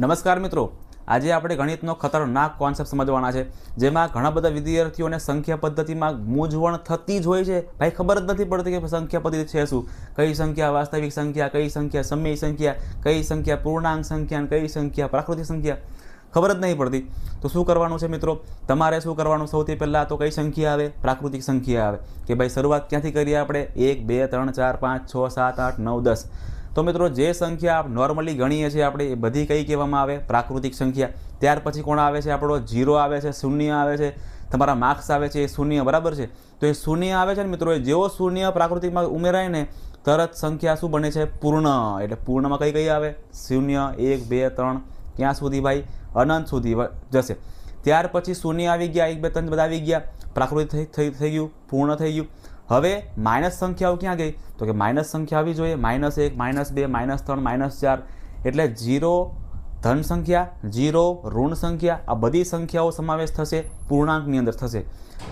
નમસ્કાર મિત્રો, આજે આપણે ગણિતનો ખતરનાક કોન્સેપ્ટ સમજવાના છે, જેમાં ઘણા બધા વિદ્યાર્થીઓને સંખ્યા પદ્ધતિમાં મૂંઝવણ થતી જ હોય છે। ભાઈ ખબર જ નથી પડતી કે સંખ્યા પદ્ધતિ છે શું, કઈ સંખ્યા વાસ્તવિક સંખ્યા, કઈ સંખ્યા સમય સંખ્યા, કઈ સંખ્યા પૂર્ણાંક સંખ્યા, કઈ સંખ્યા પ્રાકૃતિક સંખ્યા, ખબર જ નહીં પડતી। તો શું કરવાનું છે મિત્રો, તમારે શું કરવાનું, સૌથી પહેલાં તો કઈ સંખ્યા આવે, પ્રાકૃતિક સંખ્યા આવે કે ભાઈ શરૂઆત ક્યાંથી કરીએ આપણે, 1 2 3 4 5 6 7 8 9 10। તો મિત્રો જે સંખ્યા નોર્મલી ગણીએ છીએ આપણે એ બધી કઈ કહેવામાં આવે, પ્રાકૃતિક સંખ્યા। ત્યાર પછી કોણ આવે છે, આપણો 0 આવે છે, શૂન્ય આવે છે, તમારા માર્ક્સ આવે છે એ શૂન્ય, બરાબર છે। તો એ શૂન્ય આવે છે ને મિત્રો, એ જેવો શૂન્ય પ્રાકૃતિકમાં ઉમેરાય ને તરત સંખ્યા શું બને છે, પૂર્ણ। એટલે પૂર્ણમાં કઈ કઈ આવે, 0 1 2 3 ક્યાં સુધી ભાઈ, અનંત સુધી જશે। ત્યાર પછી શૂન્ય આવી ગયા, 1 2 3 બધા આવી ગયા, પ્રાકૃતિક થઈ ગયું, પૂર્ણ થઈ ગયું। હવે માઇનસ સંખ્યાઓ ક્યાં ગઈ, તો કે માઇનસ સંખ્યા આવી જોઈએ, -1 -2 -3 -4, એટલે 0 ધન સંખ્યા, 0 ઋણ સંખ્યા, આ બધી સંખ્યાઓ સમાવેશ થશે પૂર્ણાંકની અંદર થશે।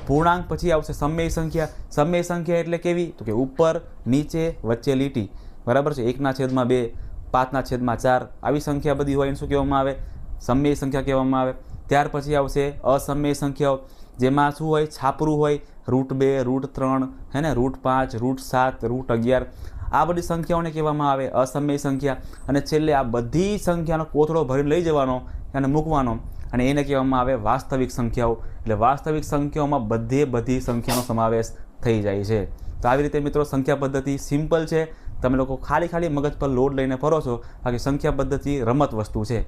પૂર્ણાંક પછી આવશે સમય સંખ્યા। સમય સંખ્યા એટલે કેવી, તો કે ઉપર નીચે વચ્ચે લીટી, બરાબર છે। 1/2 5/4 આવી સંખ્યા બધી હોય એને શું કહેવામાં આવે, સમય સંખ્યા કહેવામાં આવે। ત્યાર પછી આવશે અસમય સંખ્યાઓ, જેમાં શું હોય, છાપરું હોય, √2 √3 હે ને, √5 √7 √11, આ બધી સંખ્યાઓને કહેવામાં આવે અસમય સંખ્યા। અને છેલ્લે આ બધી સંખ્યાનો કોથળો ભરીને લઈ જવાનો અને મૂકવાનો, અને એને કહેવામાં આવે વાસ્તવિક સંખ્યાઓ। એટલે વાસ્તવિક સંખ્યાઓમાં બધી સંખ્યાનો સમાવેશ થઈ જાય છે। તો આવી રીતે મિત્રો સંખ્યા પદ્ધતિ સિમ્પલ છે, તમે લોકો ખાલી મગજ પર લોડ લઈને ફરો છો, બાકી સંખ્યા પદ્ધતિ રમત વસ્તુ છે।